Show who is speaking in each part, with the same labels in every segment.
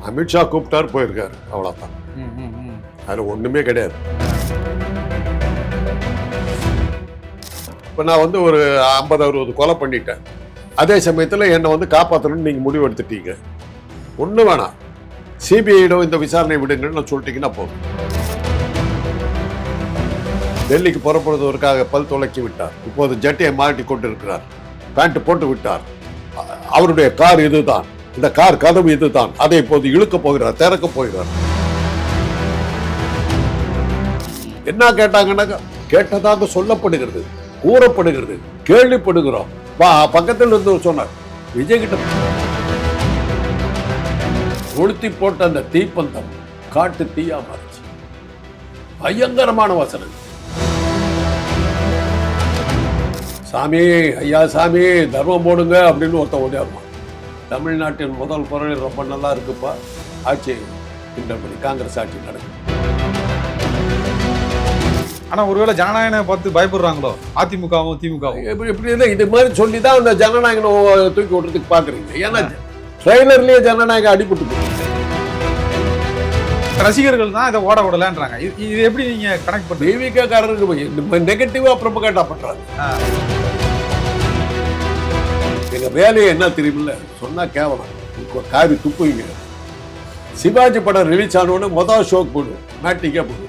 Speaker 1: அமித்ஷா கூப்பிட்டார், போயிருக்காரு, அவ்வளோதான். அதில் ஒன்றுமே கிடையாது. இப்போ நான் வந்து ஒரு 50-60 கொலை பண்ணிட்டேன். அதே சமயத்தில் என்னை வந்து காப்பாற்றணும்னு நீங்கள் முடிவு எடுத்துட்டீங்க. ஒன்றும் வேணாம், சிபிஐயிடம் இந்த விசாரணை விடுங்கன்னு சொல்லிட்டீங்கன்னா போதும். டெல்லிக்கு புறப்படுவதற்காக பல் துளக்கி விட்டார். இப்போது ஜட்டியை மாட்டி கொண்டிருக்கிறார், பேண்ட் போட்டு விட்டார். அவருடைய கார் இதுதான், இந்த கார் கதவு இதுதான். அதை இப்போது இழுக்க போகிறார், திறக்க போகிறார். என்ன கேட்டாங்கன்னா, கேட்டதாக சொல்லப்படுகிறது, கூறப்படுகிறது, கேள்விப்படுகிறோம். பக்கத்தில் இருந்து சொன்னார், விஜய் கிட்ட கொளுத்தி போட்ட அந்த தீப்பந்தம் காட்டு தீயா மாறிச்சு. பயங்கரமான வசனம். சாமி, ஐயா சாமி, தர்மம் போடுங்க அப்படின்னு ஒருத்தன் உதயமா. தமிழ்நாட்டின் முதல் குரல் ரொம்ப நல்லா இருக்குப்பா, ஆட்சி இன்றபடி காங்கிரஸ் ஆட்சி நடக்கும்.
Speaker 2: ஆனா ஒருவேளை ஜனநாயகனை பார்த்து பயப்படுறாங்களோ அதிமுகவும் திமுகவும்?
Speaker 1: இப்படி இல்லை, இது மாதிரி சொல்லி தான் அந்த ஜனநாயகனை தூக்கி விடுறதுக்கு பாக்குறீங்க. ஏன்னா ட்ரெய்லர்லயே ஜனநாயகம் அடிபட்டு போகுது.
Speaker 2: ரசிகர்கள் தான் இதை ஓட விடலன்றாங்க. இது எப்படி நீங்க கனெக்ட் பண்ணி?
Speaker 1: டிவிகே காரருக்கு நெகட்டிவா ப்ரொபகேண்டா பண்றாங்க. எங்க வேலையை என்ன தெரியுமில்ல, சொன்னா கேவலம், காரி துப்புவீங்க. சிவாஜி படம் ரிலீஸ் ஆனோன்னு மொதல் ஷோக் போடு, மேட்டிக்கா போடு.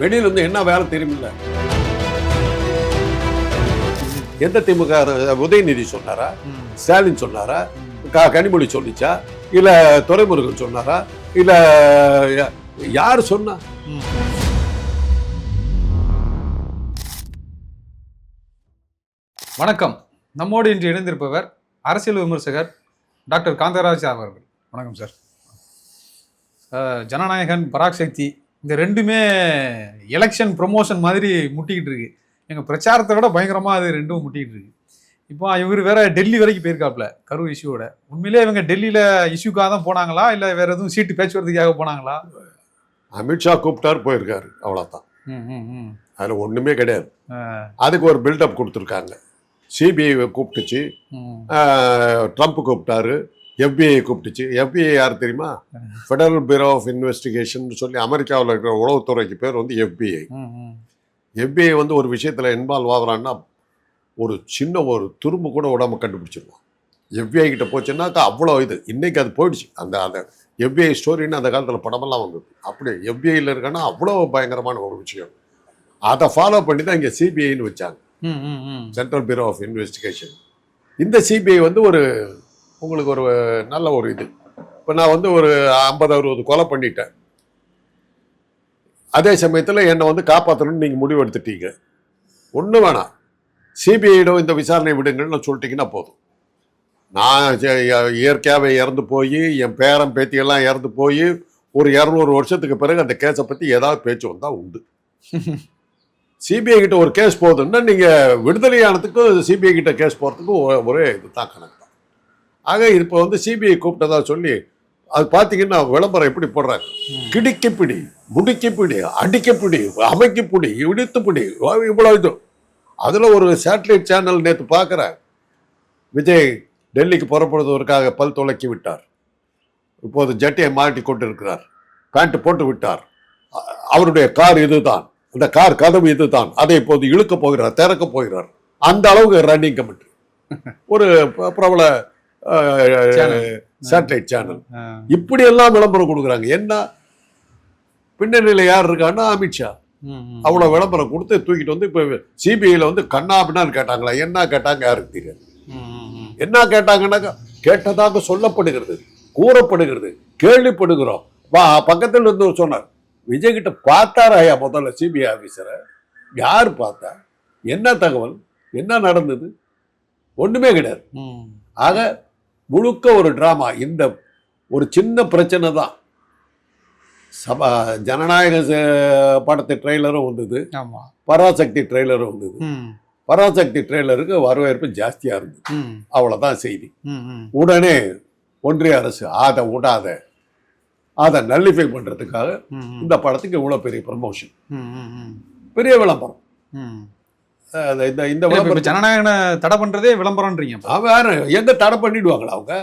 Speaker 1: வெளியில இருந்து என்ன வேலை தெரியுமில்ல. எந்த திமுக உதயநிதி சொன்னாரா, ஸ்டாலின் சொன்னாரா, கனிமொழி சொல்லிச்சா, இல்ல துரைமுருகன் சொன்னாரா, இல்ல யார் சொன்னா?
Speaker 2: வணக்கம். நம்மோடு இன்று இணைந்திருப்பவர் அரசியல் விமர்சகர் டாக்டர் காந்தராஜ் அவர்கள். வணக்கம் சார். ஜனநாயகன், பராக் சக்தி, இந்த ரெண்டுமே எலெக்ஷன் ப்ரொமோஷன் மாதிரி முட்டிக்கிட்டு இருக்கு. எங்கள் பிரச்சாரத்தை விட பயங்கரமாக அது ரெண்டும் முட்டிக்கிட்டு இருக்கு. இப்போ இவர் வேற டெல்லி வரைக்கும் போயிருக்காப்ல கரூர் இஷ்யூவோட. உண்மையிலே இவங்க டெல்லியில் இஷ்யூக்காக தான் போனாங்களா, இல்லை வேற எதுவும் சீட்டு பேச்சுவார்த்தைக்காக போனாங்களா?
Speaker 1: அமித்ஷா கூப்பிட்டார், போயிருக்காரு, அவ்வளோதான். அதில் ஒன்றுமே கிடையாது. அதுக்கு ஒரு பில்டப் கொடுத்துருக்காங்க. சிபிஐ கூப்பிட்டுச்சு, ட்ரம்ப் கூப்பிட்டாரு, FBI கூப்பிட்டுச்சு. FBI யார் தெரியுமா? ஃபெடரல் பியூரோ ஆஃப் இன்வெஸ்டிகேஷன் சொல்லி அமெரிக்காவில் இருக்கிற உளவுத்துறைக்கு பேர் வந்து FBI. FBI வந்து ஒரு விஷயத்தில் இன்வால்வ் ஆகுறான்னா ஒரு சின்ன ஒரு துரும்பு கூட விடாம கண்டுபிடிச்சிருவோம். FBI கிட்ட போச்சுன்னாக்கா அவ்வளோ இது. இன்னைக்கு அது போயிடுச்சு. அந்த FBI ஸ்டோரின்னு அந்த காலத்தில் படமெல்லாம் வந்தது. அப்படி FBIயில் இருக்கான்னா அவ்வளோ பயங்கரமான ஒரு விஷயம். அதை ஃபாலோ பண்ணி தான் இங்கே சிபிஐன்னு வச்சாங்க, சென்ட்ரல் பியூரோ ஆஃப் இன்வெஸ்டிகேஷன். இந்த சிபிஐ வந்து ஒரு உங்களுக்கு ஒரு நல்ல ஒரு இது. இப்போ நான் வந்து ஒரு 50-60 கொலை பண்ணிட்டேன். அதே சமயத்தில் என்னை வந்து காப்பாற்றணும்னு நீங்கள் முடிவு எடுத்துட்டீங்க. ஒன்றும் வேணாம், சிபிஐயிடம் இந்த விசாரணை விடுங்கன்னு சொல்லிட்டீங்கன்னா போதும். நான் இயற்கையாகவே இறந்து போய், என் பேரன் பேத்தியெல்லாம் இறந்து போய் ஒரு 200 வருஷத்துக்கு பிறகு அந்த கேஸை பற்றி ஏதாவது பேச்சு வந்தால் உண்டு. சிபிஐ கிட்ட ஒரு கேஸ் போகுதுன்னா நீங்கள் விடுதலையானதுக்கும் சிபிஐ கிட்ட கேஸ் போகிறதுக்கும் ஒரே இது தான் கணக்கு தான். ஆக இப்போ வந்து சிபிஐ கூப்பிட்டதா சொல்லி அது பார்த்தீங்கன்னா விளம்பரம் எப்படி போடுறாங்க, கிடிக்கிப்பிடி, முடிக்கிப்பிடி, அடிக்கப்பிடி, அமைக்கிப்பிடி, இடித்துப்பிடி, இவ்வளோ இது. அதில் ஒரு சேட்டலைட் சேனல் நேற்று பார்க்குறேன், விஜய் டெல்லிக்கு புறப்படுவதற்காக பல் துளக்கி விட்டார். இப்போது ஜட்டியை மாட்டி கொண்டிருக்கிறார், பேண்ட் போட்டு விட்டார். அவருடைய கார் இதுதான், இந்த கார் கதவு இதுதான். அதை இப்போது இழுக்க போகிறார், திறக்க போகிறார். அந்த அளவுக்கு ரன்னிங் கமெண்ட். ஒரு பிரபல சேட்டலைட் சேனல் இப்படி எல்லாம் விளம்பரம் கொடுக்குறாங்க. என்ன பின்னணியில் யார் இருக்கான்னா அமித்ஷா. அவ்வளோ விளம்பரம் கொடுத்து தூக்கிட்டு வந்து இப்போ சிபிஐயில் வந்து கண்ணா பின்னான்னு கேட்டாங்களா? என்ன கேட்டாங்க யாருக்கு தெரியாது. என்ன கேட்டாங்கன்னாக்கா, கேட்டதாக சொல்லப்படுகிறது, கூறப்படுகிறது, கேள்விப்படுகிறோம். பக்கத்தில் இருந்து சொன்னார், விஜய் கிட்ட பார்த்தாராயா முதல்ல சிபிஐ ஆஃபீஸரை? யார் பார்த்தா? என்ன தகவல், என்ன நடந்தது? ஒன்றுமே கிடையாது. ஆக முழுக்க ஒரு டிராமா. இந்த ஒரு சின்ன பிரச்சனை தான். ஜனநாயக படத்து ட்ரெய்லரும் வந்தது, பராசக்தி ட்ரெய்லரும் வந்தது. பராசக்தி ட்ரெய்லருக்கு வரவேற்பு ஜாஸ்தியா இருந்தது, அவ்வளவுதான் செய்தி. உடனே ஒன்றிய அரசு அதை விடாத, அதை நல்லிஃபை பண்றதுக்காக இந்த படத்துக்கு இவ்வளவு பெரிய ப்ரமோஷன், பெரிய விளம்பரம். இந்த விளம்பரம்
Speaker 2: ஜனநாயகனை தடை பண்றதே விளம்பரம்ன்றீங்க.
Speaker 1: வேற எங்க தடை பண்ணிடுவாங்களா அவங்க?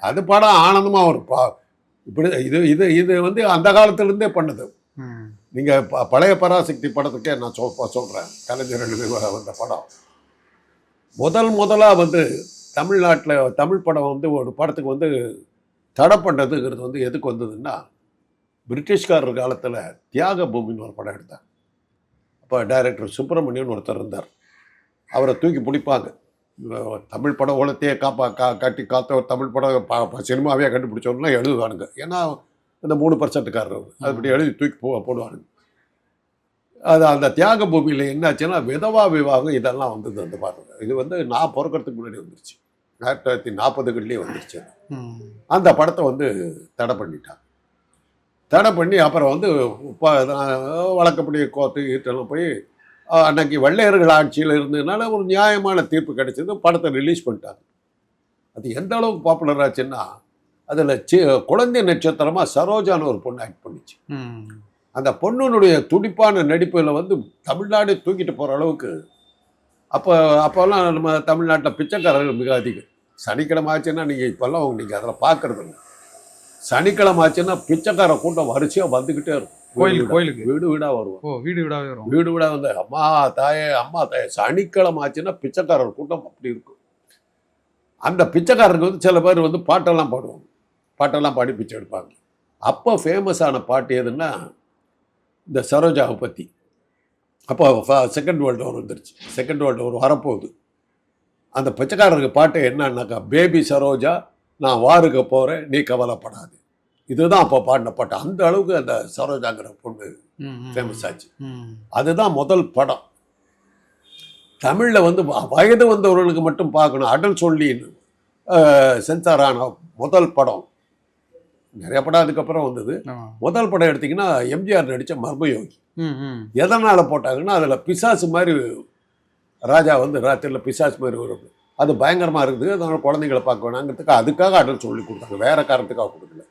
Speaker 1: அது படம் ஆனந்தமா வரும். இப்படி இது இது இது வந்து அந்த காலத்திலேருந்தே பண்ணது. நீங்கள் பழைய பராசக்தி படத்துக்கே நான் சொல்கிறேன். கலைஞர் வந்த படம் முதலாக வந்து தமிழ்நாட்டில் தமிழ் படம் வந்து ஒரு படத்துக்கு வந்து தடை பண்ணுறதுங்கிறது வந்து எதுக்கு வந்ததுன்னா, பிரிட்டிஷ்காரர் காலத்தில் தியாக பூமின்னு ஒரு படம் எடுத்தார். அப்போ டைரக்டர் சுப்பிரமணியன் ஒருத்தர் இருந்தார். அவரை தூக்கி பிடிப்பாங்க. தமிழ் படம் உலகத்தையே கட்டி காத்த ஒரு தமிழ் படம் சினிமாவே கண்டுபிடிச்சோன்னா எழுதுவானுங்க. ஏன்னா அந்த 3%காரர் அதுபடி எழுதி தூக்கி போடுவானுங்க. அது அந்த தியாக பூமியில் என்னாச்சுன்னா விதவா விவாகம் இதெல்லாம் வந்தது. அந்த பாருங்க, இது வந்து நான் பிறக்கிறதுக்கு முன்னாடி வந்துருச்சு. 1940களிலே வந்துருச்சு. அந்த படத்தை வந்து தடை பண்ணிட்டாங்க. தடை பண்ணி அப்புறம் வந்து வழக்கப்படி கோர்ட்டு ஈட்டெல்லாம் போய் அன்னைக்கு வெள்ளையர்கள் ஆட்சியில் இருந்ததுனால ஒரு நியாயமான தீர்ப்பு கிடைச்சது. படத்தை ரிலீஸ் பண்ணிட்டாங்க. அது எந்த அளவுக்கு பாப்புலர் ஆச்சுன்னா, அதில் குழந்தை நட்சத்திரமாக சரோஜான்னு ஒரு பொண்ணு ஆக்ட் பண்ணிச்சு. அந்த பொண்ணுனுடைய துடிப்பான நடிப்பில் வந்து தமிழ்நாடு தூக்கிட்டு போகிற அளவுக்கு அப்போல்லாம் நம்ம தமிழ்நாட்டில் பிச்சைக்காரர்கள் மிக அதிகம். சனிக்கிழமை ஆச்சுன்னா நீங்கள் இப்போல்லாம் நீங்கள் அதில் பார்க்குறது இல்லை. சனிக்கிழமை ஆச்சுன்னா பிச்சைக்கார கூட்டம் வரிசையாக வந்துக்கிட்டே இருக்கும். கோயிலுக்கு வீடு வீடாக வருவோம். வீடு வீடாக வந்து அம்மா தாயே சனிக்கிழமை ஆச்சுன்னா பிச்சைக்காரர் கூட்டம் அப்படி இருக்கும். அந்த பிச்சைக்காரருக்கு வந்து சில பேர் வந்து பாட்டெல்லாம் பாடுவாங்க. பாட்டெல்லாம் பாடி பிச்சை எடுப்பாங்க. அப்போ ஃபேமஸான பாட்டு எதுன்னா இந்த சரோஜாவை பற்றி. அப்போ செகண்ட் வேர்ல்டு வார் வந்துருச்சு. செகண்ட் வேர்ல்டு வார் வரப்போகுது. அந்த பிச்சைக்காரருக்கு பாட்டு என்னன்னாக்கா, பேபி சரோஜா நான் வாருக்கு போகிறேன் நீ கவலைப்படாது. இதுதான் அப்போ பாடின பாட்டு. அந்த அளவுக்கு அந்த சரோஜாங்கிற பொண்ணு ஃபேமஸ் ஆச்சு. அதுதான் முதல் படம் தமிழில் வந்து வயது வந்தவர்களுக்கு மட்டும் பார்க்கணும். அடல் சொல்லின்னு சென்சார் ஆன முதல் படம். நிறைய படம் அதுக்கப்புறம் வந்தது. முதல் படம் எடுத்திங்கன்னா எம்ஜிஆர் நடித்த மர்மயோகி. எதனால் போட்டாங்கன்னா, அதில் பிசாசு மாதிரி ராஜா வந்து ராத்திரியில் பிசாசு மாதிரி வரும். அது பயங்கரமாக இருக்குது. அதனால் குழந்தைங்களை பார்க்க வேணாங்கிறதுக்கு அதுக்காக அடல் சொல்லி கொடுத்தாங்க. வேறு காரணத்துக்காக கொடுக்கல.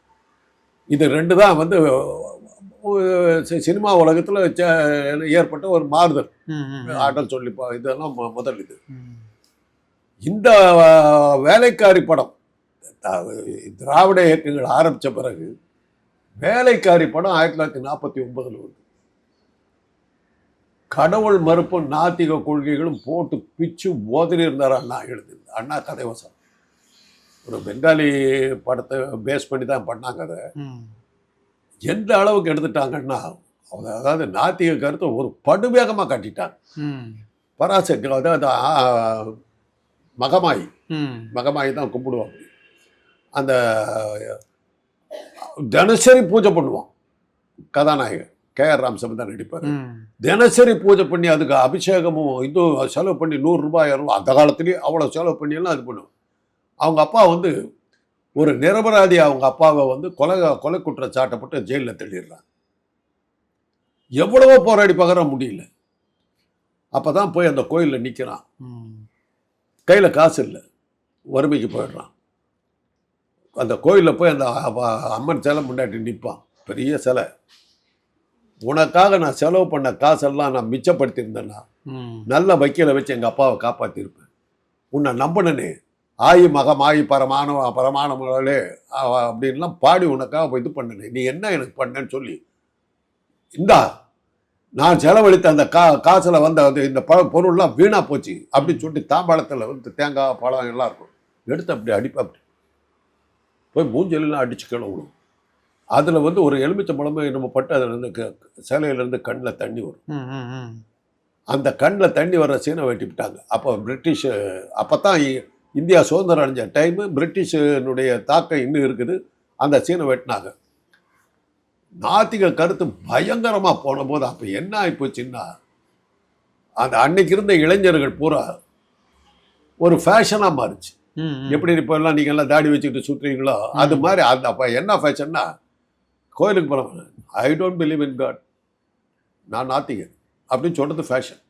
Speaker 1: இது ரெண்டு தான் வந்து சினிமா உலகத்தில் ஏற்பட்ட ஒரு மாறுதல். அடல் சொல்லி இதெல்லாம் முதல் இது. இந்த வேலைக்காரி படம் திராவிட இயக்கங்கள் ஆரம்பித்த பிறகு வேலைக்காரி படம் 1949 வருது. கடவுள் மறுப்பும் நாத்திக கொள்கைகளும் போட்டு பிச்சு மோதலி இருந்தார் அண்ணா எழுதி. அண்ணா கதைவசம் ஒரு பெங்காலி படத்தை பேஸ் பண்ணி தான் பண்ணாங்க. அதை எந்த அளவுக்கு எடுத்துட்டாங்கன்னா, அதாவது நாத்திக கருத்தை ஒரு படுவேகமாக காட்டிட்டாங்க. பராசக்தி அதாவது மகமாயி தான் கும்பிடுவாங்க. அந்த தினசரி பூஜை பண்ணுவான் கதாநாயகன். KR ராமசாமி தான் நடிப்பார். தினசரி பூஜை பண்ணி அதுக்கு அபிஷேகமும் இதுவும் செலவு பண்ணி 100 ரூபாய் 200 அந்த காலத்துலேயே அவ்வளோ செலவு பண்ணியெல்லாம் அது பண்ணுவோம். அவங்க அப்பா வந்து ஒரு நிரபராதி அவங்க அப்பாவை வந்து கொலை குற்றச்சாட்டப்பட்டு ஜெயிலில் தள்ளிடுறாங்க. எவ்வளவோ போராடி பார்க்குற முடியல. அப்போ தான் போய் அந்த கோயிலில் நிற்கிறான். கையில் காசு இல்லை, வறுமைக்கு போயிடுறான். அந்த கோயிலில் போய் அந்த அம்மன் சிலை முன்னாடி நிற்பான். பெரிய சிலை. உனக்காக நான் செலவு பண்ண காசெல்லாம் நான் மிச்சப்படுத்தியிருந்தேன்னா நல்ல வக்கீலை வச்சு எங்கள் அப்பாவை காப்பாற்றிருப்பேன். உன்னை நம்பினே ஆயி மகமாயி பரமானமகளே அப்படின்லாம் பாடி உனக்காக இது பண்ணினேன். நீ என்ன எனக்கு பண்ணேன்னு சொல்லி இந்தா நான் செலவழித்த அந்த காசில் வந்த இந்த பொருள்லாம் வீணாக போச்சு அப்படின்னு சொல்லிட்டு தாம்பாளத்தில் வந்து தேங்காய் பழம் எல்லாம் இருக்கும் எடுத்து அப்படி அடிப்பா. அப்படி போய் மூஞ்சலாம் அடிச்சு கிளம்பணும். அதில் வந்து ஒரு எலுமிச்சம்பழமே நம்ம பட்டு அதில் சேலையிலேருந்து கண்ணில் தண்ணி வரும். அந்த கண்ணில் தண்ணி வர்ற சீனை வெட்டிவிட்டாங்க. அப்போ பிரிட்டிஷ் அப்போ தான் இந்தியா சுதந்திரம் அடைஞ்ச டைமு. பிரிட்டிஷனுடைய தாக்கம் இன்னும் இருக்குது. அந்த சீனை வெட்டினாங்க. நாத்திக கருத்து பயங்கரமாக போன போது அப்போ என்ன ஆகிப்போச்சுன்னா, அந்த அன்னைக்கு இருந்த இளைஞர்கள் பூரா ஒரு ஃபேஷனாக மாறிச்சு. எப்படி இப்போ எல்லாம் நீங்கள் எல்லாம் தாடி வச்சுக்கிட்டு சுற்றுறீங்களோ அது மாதிரி. அந்த அப்போ என்ன ஃபேஷன்னா, கோயிலுக்கு போகிறவங்க I don't believe in God, நான் நாத்திகன் அப்படின்னு சொல்கிறது ஃபேஷன்.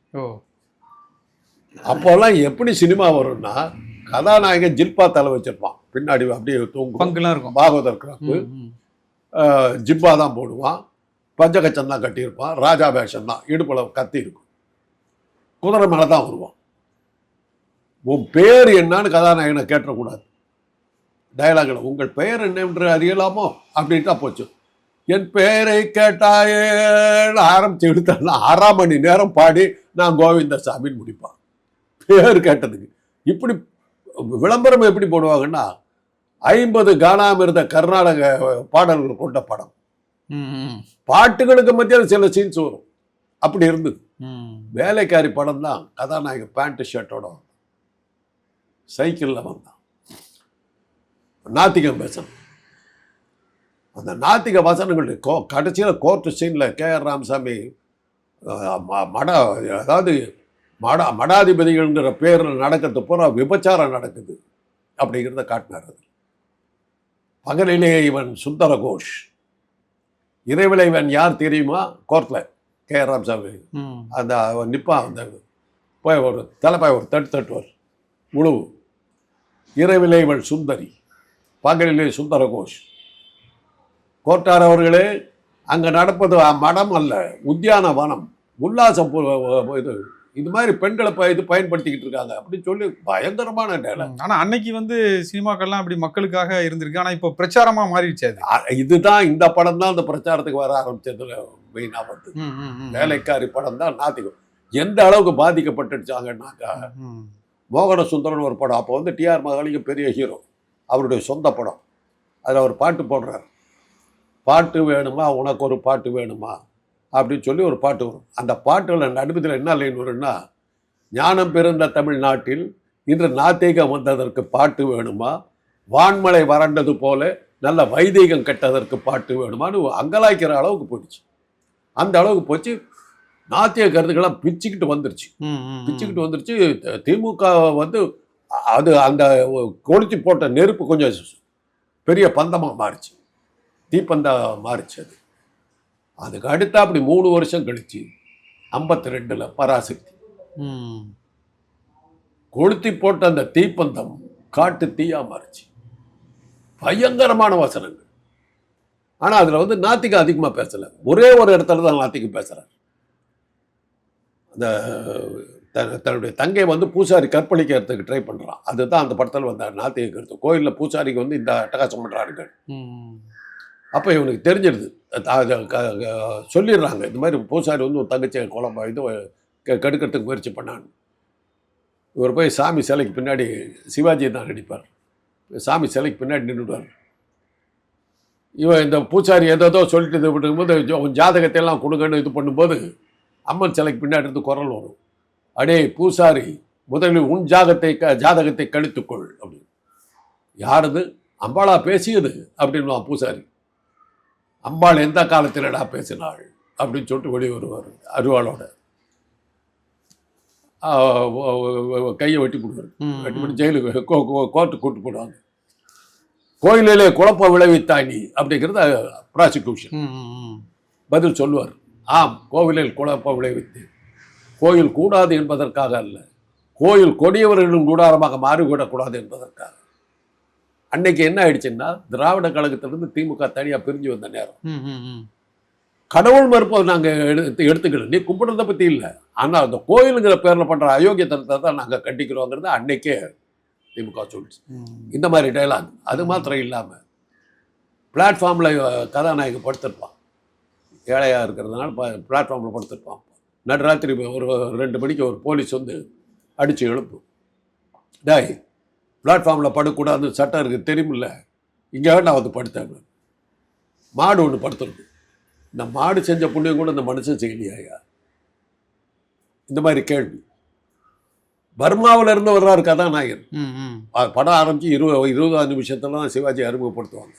Speaker 1: அப்போல்லாம் எப்படி சினிமா வரும்னா, கதாநாயகன் ஜில்பா தலை வச்சிருப்பான், பின்னாடி அப்படியே தூங்குலாம் இருக்கும், பாகவதர் கிராப்பு, ஜிப்பா தான் போடுவான், பஞ்சகச்சம் தான் கட்டியிருப்பான், ராஜா வேஷம் தான், இடுப்பில் கத்தி இருக்கும், குதிரை மேலே தான் வருவான். உன் பேர் என்னன்னு கதாநாயகனை கேட்டக்கூடாது. டயலாகில் உங்கள் பெயர் என்ன என்று அறியலாமோ அப்படின்ட்டா போச்சு. என் பெயரை கேட்டாயே ஆரம்பிச்சு எடுத்தான்னா 6 மணி நேரம் பாடி நான் கோவிந்தசாமின்னு முடிப்பான் பேர் கேட்டதுக்கு. இப்படி விளம்பரம் எப்படி போடுவாங்கன்னா 50 கானாமிருத கர்நாடக பாடல்கள் கொண்ட படம். பாட்டுகளுக்கு மத்தியில் சில சீன்ஸ் வரும். அப்படி இருந்தது. வேலைக்காரி படம் தான் கதாநாயகன் பேண்ட் ஷர்ட்டோட சைக்கிளில் வந்தான். நாத்திகம் பேசணும். அந்த நாத்திக வசனங்களுடைய கடைசியில் கோர்ட்டு சீனில் கேஆர் ராமசாமி அதாவது மடாதிபதிகள்ங்கிற பேரில் நடக்கிறது பூரா விபச்சாரம் நடக்குது அப்படிங்கிறத காட்டினார். அது பகலிலே இவன் சுந்தர கோஷ், இரவிலே இவன் யார் தெரியுமா? கோர்ட்டில் கேஆர் ராமசாமி அந்த நிப்பான், அந்த போய் ஒரு தலைப்பாய் ஒரு தட்டுவார் உழவு. இரவிலே இவன் சுந்தரி, பகலிலே சுந்தர கோஷ். கோட்டார் அவர்களே, அங்கே நடப்பது மடம் அல்ல, உத்தியானவனம், உல்லாசம். இது மாதிரி பெண்களை பயன்படுத்திக்கிட்டு இருக்காங்க அப்படின்னு சொல்லி பயங்கரமான டயலாக்.
Speaker 2: ஆனா அன்னைக்கு சினிமாக்கள்லாம் அப்படி மக்களுக்காக இருந்திருக்கு. ஆனா இப்போ பிரச்சாரமா மாறிடுச்சு.
Speaker 1: இதுதான் இந்த படம் தான் அந்த பிரச்சாரத்துக்கு வர ஆரம்பிச்சது. மெயினா வேலைக்காரி படம் தான் நாத்திகம் எந்த அளவுக்கு பாதிக்கப்பட்டுச்சாங்கன்னாக்கா, மோகன சுந்தரன் ஒரு படம், அப்போ டிஆர் மகாலிங்கம் பெரிய ஹீரோ, அவருடைய சொந்த படம். அதில் அவர் பாட்டு போடுறார். பாட்டு வேணுமா, உனக்கு ஒரு பாட்டு வேணுமா அப்படின்னு சொல்லி ஒரு பாட்டு வரும். அந்த பாட்டில் நடுமத்தில் என்ன லைன் வரும்னா, ஞானம் பிறந்த தமிழ்நாட்டில் இன்று நாத்திகம் வந்ததற்கு பாட்டு வேணுமா, வான்மலை வறண்டது போல நல்ல வைதீகம் கெட்டதற்கு பாட்டு வேணுமான்னு அங்கலாய்க்கிற அளவுக்கு போயிடுச்சு. அந்த அளவுக்கு போச்சு. நாத்திய கருத்துக்கெல்லாம் பிச்சுக்கிட்டு வந்துருச்சு. திமுக அது அந்த கொளுத்தி போட்ட நெருப்பு கொஞ்சம் பெரிய பந்தமாக மாறிச்சு, தீப்பந்தா மாறிச்சு. அதுக்கு அடுத்த அப்படி 3 வருஷம் கழிச்சு 52ல் பராசக்தி கொளுத்தி போட்ட அந்த தீப்பந்தம் காட்டு தீயா மாறிச்சு. பயங்கரமான வசனங்கள். ஆனால் அதில் நாத்திகம் அதிகமாக பேசலை. ஒரே ஒரு இடத்துல தான் நாத்திகம் பேசுகிறார். அந்த தன்னுடைய தங்கை பூசாரி கற்பழிக்கிறதுக்கு ட்ரை பண்ணுறான். அதுதான் அந்த படத்தில் வந்தார் நாத்திக கருத்து. கோயிலில் பூசாரிக்கு இந்த அட்டகாசம் பண்ணுறாருங்க. அப்போ இவனுக்கு தெரிஞ்சிருது, சொல்லிடுறாங்க, இந்த மாதிரி பூசாரி ஒரு தங்கச்சியை கெடுக்கிறதுக்கு முயற்சி பண்ணான்னு. இவர் போய் சாமி சிலைக்கு பின்னாடி, சிவாஜி தான் நடிப்பார், சாமி சிலைக்கு பின்னாடி நின்றுடுவார். இவன் இந்த பூசாரி ஏதோ சொல்லிட்டு இது பண்ணும்போது ஜாதகத்தையெல்லாம் கொடுங்கன்னு இது பண்ணும்போது அம்மன் சிலைக்கு பின்னாடி இருந்து குரல் வரும், அடே பூசாரி, முதலில் உன் ஜாதகத்தை கழித்துக்கொள் அப்படின்னு. யாருது? அம்பாளா பேசியது அப்படின்னு பூசாரி. அம்பாள் எந்த காலத்திலடா பேசினாள் அப்படின்னு சொல்லிட்டு வெளியே வருவார். அருவாளோட கையை வெட்டி போடுவார். வெட்டி போட்டு ஜெயிலுக்கு கோர்ட்டுக்கு கூட்டு போடுவாங்க. கோயிலிலே குழப்பம் விளைவித்தாய் நீ அப்படிங்கிறது ப்ராசிக்யூஷன். பதில் சொல்லுவார், ஆம், கோவிலில் குழப்பம் விளைவித்து, கோயில் கூடாது என்பதற்காக அல்ல, கோயில் கொடியவர்களும் கூடாரமாக மாறிவிடக்கூடாது என்பதற்காக. அன்னைக்கு என்ன ஆயிடுச்சுன்னா, திராவிட கழகத்திலிருந்து திமுக தனியாக பிரிஞ்சு வந்த நேரம். கடவுள் மறுப்பை நாங்கள் எடுத்துக்கல, நீ கும்பிடுறதை பற்றி இல்லை, ஆனால் அந்த கோயிலுங்கிற பேரில் பண்ணுற அயோக்கியத்தனத்தை தான் நாங்கள் கண்டிக்கிறோங்கிறத அன்னைக்கே திமுக சொல்லிச்சு. இந்த மாதிரி டைலாக். அது மாத்திரம் இல்லாமல் பிளாட்ஃபார்மில் கதாநாயகன் படுத்திருப்பான், ஏழையாக இருக்கிறதுனால பிளாட்ஃபார்மில் படுத்திருப்பான். நடுராத்திரி ஒரு 2 மணிக்கு ஒரு போலீஸ் அடித்து எழுப்பு, டாய் பிளாட்ஃபார்மில் படக்கூடாது, சட்டம் இருக்குது தெரியுமில்ல, இங்கே நான் படுத்தேன். மாடு ஒன்று படுத்துருக்கு, இந்த மாடு செஞ்ச புண்ணியம் கூட இந்த மனுஷன் செய்யலையா? இந்த மாதிரி கேள்வி. பர்மாவில் இருந்து வர்றாரு கதாநாயகன். படம் ஆரம்பித்து 20 நிமிஷத்துல தான் சிவாஜி அறிமுகப்படுத்துவாங்க.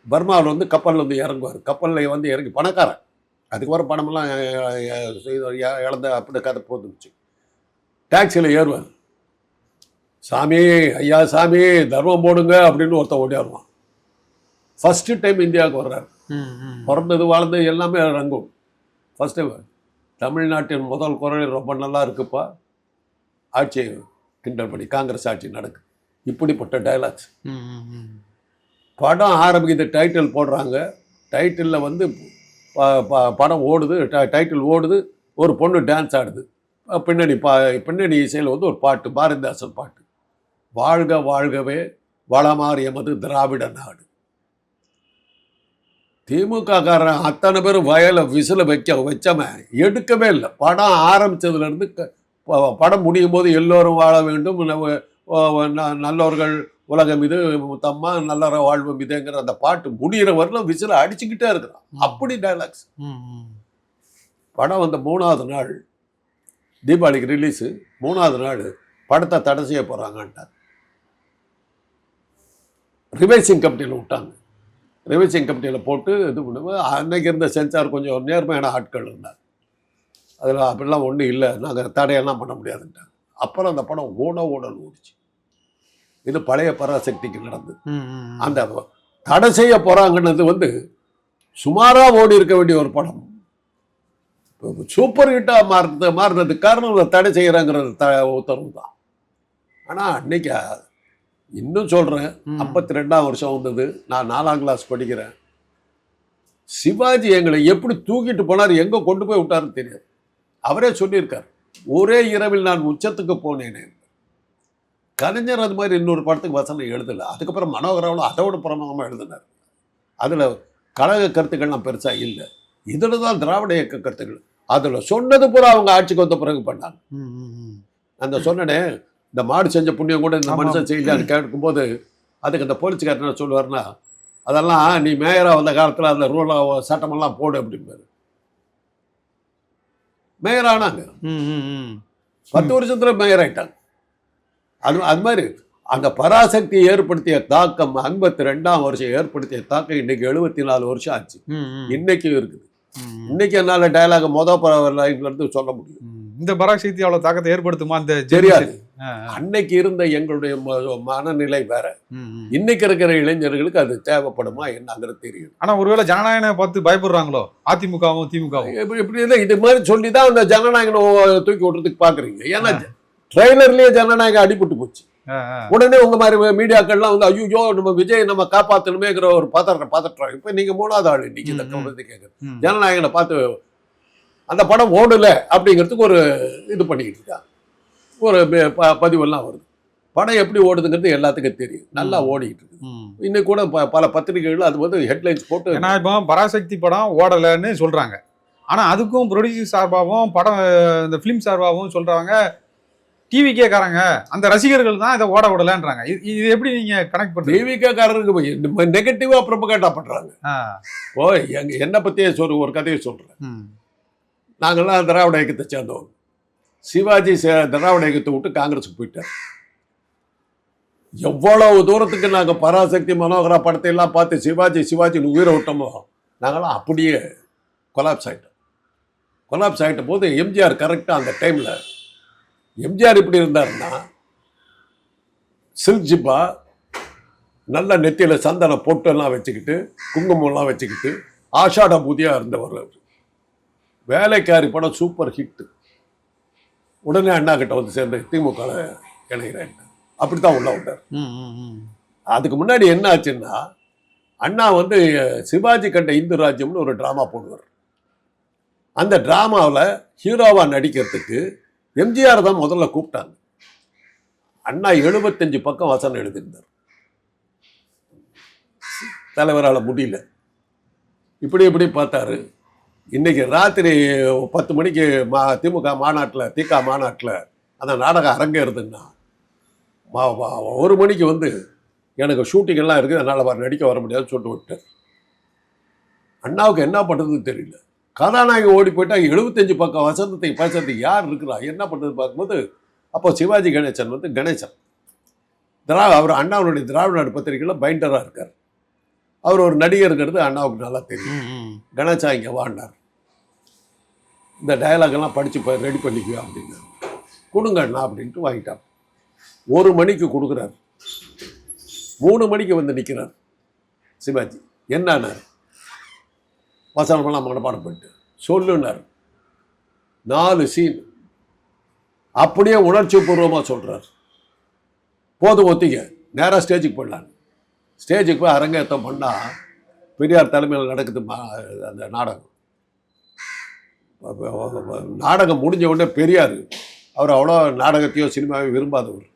Speaker 1: பர்மாவில் கப்பலில் இறங்குவார். கப்பலில் இறங்கி பணக்காரன், அதுக்கு வர பணமெல்லாம் இழந்த அப்படி கதை போந்துச்சு. டாக்ஸியில் ஏறுவார், சாமி ஐயா சாமி தர்மம் போடுங்க அப்படின்னு ஒருத்தன் ஓடியாருவான். ஃபஸ்ட்டு டைம் இந்தியாவுக்கு வர்றாரு. பிறந்தது வாழ்ந்தது எல்லாமே ரங்கும். ஃபஸ்ட்டு தமிழ்நாட்டின் முதல் குரல் ரொம்ப நல்லா இருக்குப்பா, ஆட்சியை கிண்டல் பண்ணி காங்கிரஸ் ஆட்சி நடக்கு, இப்படிப்பட்ட டைலாக்ஸ். படம் ஆரம்பிக்குது, டைட்டில் போடுறாங்க. டைட்டிலில் படம் ஓடுது, டைட்டில் ஓடுது, ஒரு பொண்ணு டான்ஸ் ஆடுது, பின்னணி இசையில் ஒரு பாட்டு, பாரதிதாசன் பாட்டு, வாழ்க வாழ்கவே வளமார் எமது திராவிட நாடு. திமுக காரன் அத்தனை பேரும் வயலை விசில வச்சவன் எடுக்கவே இல்லை. படம் ஆரம்பித்ததுலேருந்து படம் முடியும் போது எல்லோரும் வாழ வேண்டும், நல்லவர்கள் உலகம் இது, தம்மா நல்லற வாழ்வும் இதுங்கிற அந்த பாட்டு முடிகிற வரலும் விசில அடிச்சுக்கிட்டே இருக்கிறான். அப்படி டைலாக்ஸ். படம் வந்த 3வது நாள் தீபாவளிக்கு ரிலீஸு, 3வது நாள் படத்தை தடை செய்ய போகிறாங்கன்ட்டார். ரிவைசிங் கமிட்டியில் விட்டாங்க. ரிவைசிங் கமிட்டியில் போட்டு இது பண்ணுவோம். அன்னைக்கு இருந்த சென்சார் கொஞ்சம் நேர்மையான ஆட்கள் இருந்தார். அதில் அப்படிலாம் ஒன்றும் இல்லை, நாங்கள் தடையெல்லாம் பண்ண முடியாதுன்ட்டாங்க. அப்புறம் அந்த படம் ஓடன்னு ஓடிச்சு. இது பழைய பராசக்திக்கு நடந்தது. அந்த தடை செய்ய போகிறாங்கன்னது சுமாராக ஓடி இருக்க வேண்டிய ஒரு படம் சூப்பர் ஹிட்டாக மாறினதுக்கு காரணம் தடை செய்கிறாங்கிறது உத்தரவு தான். ஆனால் அன்னைக்கு இன்னும் சொல்கிறேன், 52ஆம் வருஷம் வந்தது, நான் 4ஆம் கிளாஸ் படிக்கிறேன். சிவாஜி எங்களை எப்படி தூக்கிட்டு போனார், எங்கே கொண்டு போய் விட்டாருன்னு தெரியாது. அவரே சொல்லியிருக்கார், ஒரே இரவில் நான் உச்சத்துக்கு போனேனே. கலைஞர் அது மாதிரி இன்னொரு படத்துக்கு வசனம் எழுதலை. அதுக்கப்புறம் மனோகராவில் அதோட பிரமாதமாக எழுதினார். அதில் கழக கருத்துக்கள்லாம் பெருசாக இல்லை. இதில் தான் திராவிட இயக்க கருத்துக்கள். அதில் சொன்னது பூரா அவங்க ஆட்சிக்கு வந்த பிறகு பண்ணாங்க. அந்த சொன்னனே, இந்த மாடு செஞ்ச புண்ணியம் கூட இந்த மனுஷன் செய்யலான்னு கேட்கும்போது அதுக்கு அந்த போலீஸ்காரர் என்ன சொல்லுவார்னா, அதெல்லாம் நீ மேயராக வந்த காலத்தில் அந்த ரூலாக சட்டமெல்லாம் போடு அப்படின்பாரு. மேயர் ஆனாங்க, 10 வருஷத்தில் மேயர் ஆயிட்டாங்க. அது மாதிரி அந்த பராசக்தி ஏற்படுத்திய தாக்கம் 52ஆம் வருஷம் ஏற்படுத்திய தாக்கம் இன்னைக்கு 74 வருஷம் ஆச்சு. இன்னைக்கும் இருக்குது. இன்னைக்கு என்னால் டயலாக் லைன்லேருந்து சொல்ல முடியும்.
Speaker 2: இந்த பராசக்தி அவ்வளோ தாக்கத்தை ஏற்படுத்துமா அந்த
Speaker 1: தெரியாது. அன்னைக்கு இருந்த எங்களுடைய மனநிலை வேற. இன்னைக்கு இருக்கிற இளைஞர்களுக்கு அது தேவைப்படுமா என்னங்கிறது தெரியும்.
Speaker 2: ஆனா ஒருவேளை ஜனநாயகனை பார்த்து பயப்படுறாங்களோ அதிமுகவும் திமுகவும்?
Speaker 1: இப்படி இல்லை, இது மாதிரி சொல்லி தான் அந்த ஜனநாயகனை தூக்கி விடுறதுக்கு பாக்குறீங்க. ஏன்னா ட்ரெய்லர்லயே ஜனநாயகம் அடிபட்டு போச்சு. உடனே உங்க மாதிரி மீடியாக்கள்லாம் ஐயோ நம்ம விஜய் நம்ம காப்பாற்றணுமேங்கிற ஒரு பதற்றம். இப்ப நீங்க 3வது ஆள் இன்னைக்கு இந்த கவனத்தை கேட்குறது. ஜனநாயகனை பார்த்து அந்த படம் ஓடல அப்படிங்கிறதுக்கு ஒரு இது பண்ணிக்கிட்டு இருக்கா, ஒரு பதிவெல்லாம் வருது. படம் எப்படி ஓடுதுங்கிறது எல்லாத்துக்கும் தெரியும், நல்லா ஓடிக்கிட்டு இருக்கு. இன்னைக்கு கூட பல பத்திரிகைகள் அது ஹெட்லைன்ஸ் போட்டு,
Speaker 2: ஏன்னா இப்போ பராசக்தி படம் ஓடலைன்னு சொல்றாங்க. ஆனா அதுக்கும் ப்ரொடியூசர் சார்பாகவும் படம் இந்த ஃபிலிம் சார்பாகவும் சொல்றாங்க டிவிகே காரங்க அந்த ரசிகர்கள் தான் இதை ஓட விடலன்றாங்க. இது எப்படி நீங்க கனெக்ட் பண்றீங்க?
Speaker 1: டிவிகே காரருக்கு நெகட்டிவா ப்ரொபகேண்டா பண்றாங்க. ஓ என்னை பத்தியே ஒரு கதையை சொல்றேன். நாங்கள்லாம் திராவிட இயக்கத்தை சேர்ந்தவங்க. சிவாஜி திராவிட இயக்கத்தை விட்டு காங்கிரஸுக்கு போயிட்டார். எவ்வளவு தூரத்துக்கு நாங்கள் பராசக்தி மனோகரா படத்தை எல்லாம் பார்த்து சிவாஜின்னு உயிரை விட்டோமோ, நாங்களாம் அப்படியே கொலாப்ஸ் ஆகிட்ட போது எம்ஜிஆர் கரெக்டாக அந்த டைமில் எம்ஜிஆர் இப்படி இருந்தாருன்னா, சில்க் ஜிப்பா, நல்ல நெத்தியில் சந்தன பொட்டெல்லாம் வச்சுக்கிட்டு குங்குமம்லாம் வச்சுக்கிட்டு ஆஷாட பூதியாக இருந்தவர். வேலைக்காரி படம் சூப்பர் ஹிட்டு. உடனே அண்ணா கிட்ட சேர்ந்து திமுக இணைகிறேன். அப்படி தான் உள்ள விட்டார். அதுக்கு முன்னாடி என்ன ஆச்சுன்னா, அண்ணா சிவாஜி கண்ட இந்து ராஜ்யம்னு ஒரு ட்ராமா போடுவார். அந்த ட்ராமாவில் ஹீரோவாக நடிக்கிறதுக்கு எம்ஜிஆர் தான் முதல்ல கூப்பிட்டாங்க. அண்ணா 75 பக்கம் வசனம் எழுதியிருந்தார். தலைவரால் முடியல, இப்படி பார்த்தாரு. இன்னைக்கு ராத்திரி 10 மணிக்கு திமுக மாநாட்டில் திக மாநாட்டில் அந்த நாடகம் அரங்கேறுதுன்னா 1 மணிக்கு எனக்கு ஷூட்டிங் எல்லாம் இருக்குது, அதனால் நடிக்க வர முடியாதுன்னு சொல்லிட்டு விட்டார். அண்ணாவுக்கு என்ன பண்ணுறதுன்னு தெரியல. கதாநாயகன் ஓடி போயிட்டா 75 பக்கம் வசனத்தை பேசுறதுக்கு யார் இருக்கிறா, என்ன பண்ணுறது பார்க்கும்போது அப்போ சிவாஜி கணேசன் கணேசன் அவர் அண்ணாவுடைய திராவிட நாடு பத்திரிகையில் பைண்டராக இருக்கார். அவர் ஒரு நடிகருங்கிறது அண்ணாவுக்கு நல்லா தெரியும். கணேசா இங்கே வாண்டார், இந்த டயலாகெல்லாம் படித்து ரெடி பண்ணிக்குவேன் அப்படின்னு கொடுங்க அண்ணா அப்படின்ட்டு வாங்கிட்டார். 1 மணிக்கு கொடுக்குறார். 3 மணிக்கு நிற்கிறார் சிவாஜி. என்னானார், வசனமெல்லாம் மனப்பாடம் பண்ணிட்டு சொல்லுனார். 4 சீன் அப்படியே உணர்ச்சி பூர்வமாக சொல்கிறார். போதும் ஒத்திங்க, நேராக ஸ்டேஜுக்கு போடலான்னு. ஸ்டேஜுக்கு போய் அரங்கேற்றம் பண்ணால் பெரியார் தலைமையில் நடக்குது அந்த நாடகம். நாடகம் முடிஞ்ச உடனே பெரியார், அவர் அவ்வளோ நாடகத்தையோ சினிமாவையும் விரும்பாதவர்,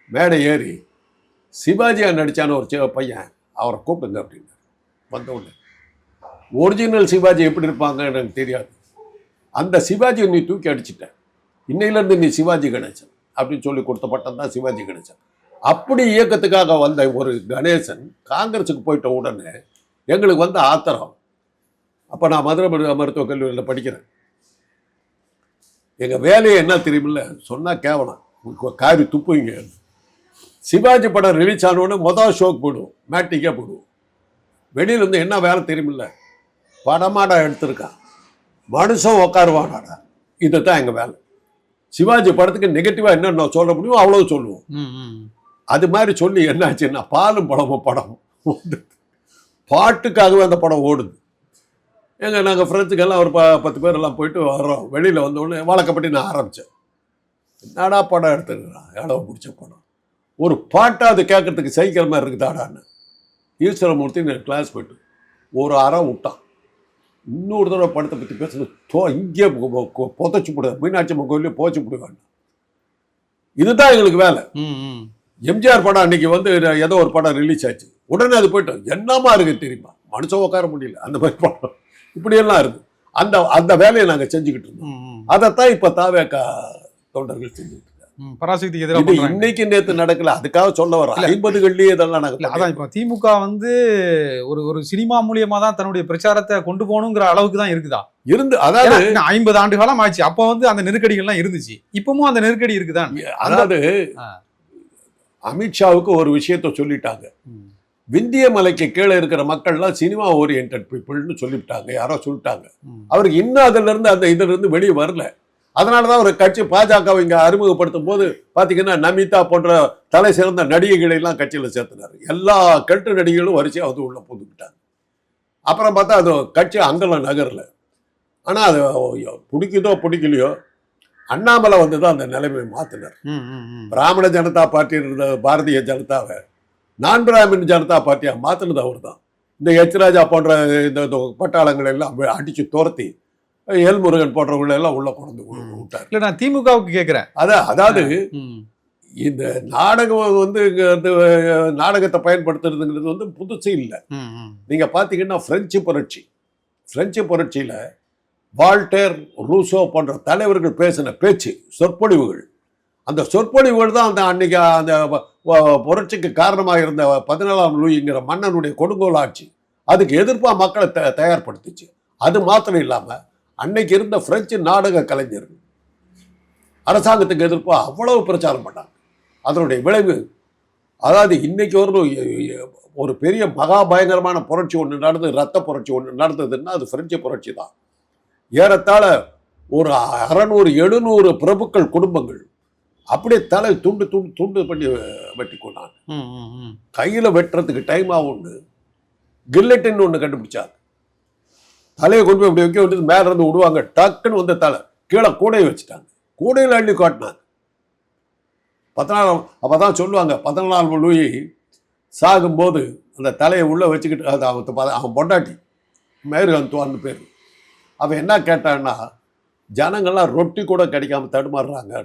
Speaker 1: மேடை ஏறி சிவாஜியா நடிச்சான ஒரு பையன், அவரை கூப்பிடுங்க அப்படின்னு வந்த உடனே. ஒரிஜினல் சிவாஜி எப்படி இருப்பாங்க எனக்கு தெரியாது. அந்த சிவாஜியை நீ தூக்கி அடிச்சிட்ட, இன்னையிலேருந்து நீ சிவாஜி கணேசன் அப்படின்னு சொல்லி கொடுத்த பட்டம் தான் சிவாஜி கணேசன். அப்படி இயக்கத்துக்காக வந்த ஒரு கணேசன் காங்கிரஸுக்கு போயிட்ட உடனே எங்களுக்கு வந்து ஆத்திரம். அப்போ நான் மதுரை மருத்துவக் கல்லூரியில் படிக்கிறேன். எங்கள் வேலையை என்ன தெரியுமில்ல, சொன்னால் கேவலம், காரி துப்புவீங்க. சிவாஜி படம் ரிலீஸ் ஆனோடனே மொதல் ஷோக்கு போடுவோம், மேட்டிக்காக போடுவோம். வெளியில் வந்து என்ன வேலை தெரியுமில்ல, படமாடா எடுத்திருக்கான், மனுஷன் உட்காருவானாடா, இது தான் எங்கள் வேலை. சிவாஜி படத்துக்கு நெகட்டிவாக என்னென்ன சொல்ல முடியும் அவ்வளோ சொல்லுவோம். அது மாதிரி சொல்லி என்னாச்சுன்னா பாலும் படமும் படம் பாட்டுக்காகவே அந்த படம் ஓடுது. நாங்கள் ஃப்ரெண்ட்ஸுக்கெல்லாம் ஒரு 10 பேர் எல்லாம் போயிட்டு வர்றோம். வெளியில் வந்தோடனே வழக்கப்படி நான் ஆரம்பித்தேன். என்னடா படம் எடுத்துக்கிறான், இடம் பிடிச்ச படம், ஒரு பாட்டாக அது கேட்கறதுக்கு சைக்கிள் மாதிரி இருக்குதாடான்னு. ஈஸ்வரமூர்த்தி நான் கிளாஸ் போயிட்டு ஒரு அறம் விட்டான். இன்னொரு தடவை படத்தை பற்றி பேசுறது இங்கே புதைச்சி போடுவேன், மீனாட்சி அம்மன் கோயிலே போச்சு போடுவேன். இதுதான் எங்களுக்கு வேலை. எம்ஜிஆர் படம் அன்னைக்கு வந்து ஏதோ ஒரு படம் ரிலீஸ் ஆச்சு, உடனே அது போயிட்டோம். என்னமா இருக்கு தெரியுமா, மனுஷன் உட்கார முடியல, அந்த மாதிரி படம் இப்படியெல்லாம் இருக்கு. அந்த அந்த வேலையை நாங்கள் செஞ்சுக்கிட்டு இருந்தோம். அதைத்தான் இப்போ தாவேக்கா தொண்டர்கள் செஞ்சுக்கிட்டு இருக்காங்க.
Speaker 2: பராசக்திக்கு எதிராக
Speaker 1: இன்னைக்கு நேற்று நடக்கல, அதுக்காக சொல்ல வர 50கள்லயே இதெல்லாம் நடக்கல.
Speaker 2: அதான் இப்போ திமுக வந்து ஒரு ஒரு சினிமா மூலியமா தான் தன்னுடைய பிரச்சாரத்தை கொண்டு போகணுங்கிற அளவுக்கு தான் இருக்குதா
Speaker 1: இருந்து. அதாவது
Speaker 2: 50 ஆண்டு காலம் ஆச்சு. அப்போ வந்து அந்த நெருக்கடிகள்லாம் இருந்துச்சு, இப்பவும் அந்த நெருக்கடி இருக்குதான்.
Speaker 1: அதாவது அமித்ஷாவுக்கு ஒரு விஷயத்த சொல்லிட்டாங்க, விந்திய மலைக்கு கீழே இருக்கிற மக்கள்லாம் சினிமா ஓரியன்ட் பீப்புள்னு சொல்லிவிட்டாங்க, யாரோ சொல்லிட்டாங்க. அவருக்கு இன்னும் அதுல இருந்து அந்த இதுல இருந்து வெளியே வரல. அதனாலதான் ஒரு கட்சி பாஜகவை இங்க அறிமுகப்படுத்தும் போது பாத்தீங்கன்னா நமிதா போன்ற தலை சிறந்த நடிகைகளை எல்லாம் கட்சியில சேர்த்துனாரு. எல்லா கட்டு நடிகைகளும் வரிசையா வந்து உள்ள புதுக்கிட்டாங்க. அப்புறம் பார்த்தா அது கட்சி அங்கெல்லாம் நகரல. ஆனா அது பிடிக்குதோ பிடிக்கலையோ, அண்ணாமலை வந்து தான் அந்த நிலைமையை மாத்தினார். பிராமண ஜனதா பார்ட்டி இருந்த பாரதிய ஜனதாவை நான் பிராமின் ஜனதா பார்ட்டியா மாத்தினது அவர் தான். இந்த எச் ராஜா போன்ற இந்த பட்டாளங்களை எல்லாம் அடிச்சு துரத்தி எல் முருகன் போன்றவங்களை எல்லாம் உள்ள கொண்டு விட்டார்.
Speaker 2: இல்ல நான் திமுகவுக்கு கேட்கிறேன்.
Speaker 1: அதாவது இந்த நாடகம் வந்து நாடகத்தை பயன்படுத்துறதுங்கிறது வந்து புதுசு இல்லை. நீங்க பாத்தீங்கன்னா பிரெஞ்சு புரட்சியில வால்டேர், ரூசோ போன்ற தலைவர்கள் பேசின பேச்சு, சொற்பொழிவுகள், அந்த சொற்பொழிவுகள் தான் அந்த அன்னைக்கு அந்த புரட்சிக்கு காரணமாக இருந்த 14ஆம் லூயிங்கிற மன்னனுடைய கொடுங்கோல் ஆட்சி, அதுக்கு எதிர்ப்பா மக்களை தயார்படுத்துச்சு. அது மாத்திரம் இல்லாம அன்னைக்கு இருந்த பிரெஞ்சு நாடக கலைஞர்கள் அரசாங்கத்துக்கு எதிர்ப்பா அவ்வளவு பிரச்சாரம் பண்ணாங்க. அதனுடைய விளைவு, அதாவது இன்னைக்கு ஒரு பெரிய மகா பயங்கரமான புரட்சி ஒன்று நடந்தது, ரத்த புரட்சி ஒன்று நடந்ததுன்னா அது பிரெஞ்சு புரட்சி தான். ஏறத்தாழ ஒரு 600-700 பிரபுக்கள் குடும்பங்கள் அப்படியே தலை துண்டு துண்டு துண்டு பண்ணி வெட்டி கொண்டாங்க. கையில வெட்டுறதுக்கு டைம் ஆகும்னு கில்லட்டின் ஒன்று கண்டுபிடிச்சாங்க. தலையை கொண்டு போய் இப்படி வைக்க வேண்டியது, மேல இருந்து விடுவாங்க, டக்குன்னு வந்து தலை கீழே கூடையை வச்சுட்டாங்க, கூடையில் அள்ளி காட்டினாங்க. 14 அப்பதான் சொல்லுவாங்க, 14ஆம் லூயி சாகும்போது அந்த தலையை உள்ள வச்சுக்கிட்டு, அது அவன் பொண்டாட்டி மேரி அந்துவான்னு பேர், அவன் என்ன கேட்டான்னா, ஜனங்கள்லாம் ரொட்டி கூட கிடைக்காம தடுமாறுறாங்க,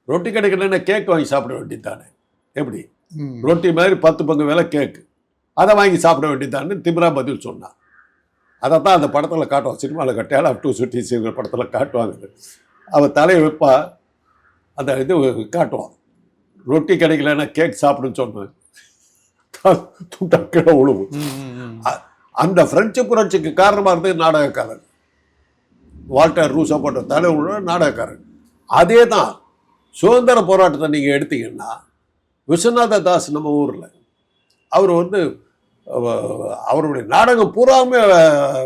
Speaker 1: ரொட்டி கிடைக்கலன்னா கேக் வாங்கி சாப்பிட வேண்டியது தானே, எப்படி ரொட்டி மாதிரி 10 பங்கு விலை கேக்கு, அதை வாங்கி சாப்பிட வேண்டியதான்னு திமிரா பதில் சொன்னான். அதைத்தான் அந்த படத்தில் காட்டுவான், சினிமாவில் கட்டையால் அப் டு சுட்டி சீங்கிற படத்தில் காட்டுவாங்க. அவன் தலையை வைப்பா, அந்த இது காட்டுவான், ரொட்டி கிடைக்கலன்னா கேக் சாப்பிடுன்னு சொன்னேன், கீழே உழுவும். அந்த பிரெஞ்சு புரட்சிக்கு காரணமாக இருந்தது நாடகக்காரன் வால்டர் ரூசோ போன்ற தலைவர்களோட நாடகக்காரன். அதே தான் சுதந்திர போராட்டத்தை நீங்கள் எடுத்தீங்கன்னா, விஸ்வநாத தாஸ் நம்ம ஊரில் அவர் வந்து அவருடைய நாடகம் பூராமே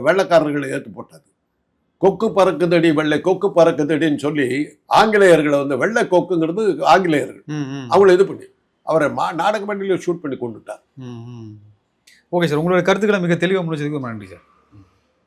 Speaker 1: வெள்ளைக்காரர்களை ஏற்று போட்டார். கொக்கு பறக்குதடி வெள்ளை கொக்கு பறக்குதடின்னு சொல்லி ஆங்கிலேயர்களை வந்து, வெள்ளை கொக்குங்கிறது ஆங்கிலேயர்கள், அவங்கள இது பண்ணி அவரை நாடக மண்டியில் ஷூட் பண்ணி கொண்டுட்டார்.
Speaker 2: ஓகே சார், உங்களுடைய கருத்துக்களை மிக தெளிவாக முடிச்சதுக்கு நன்றி சார்.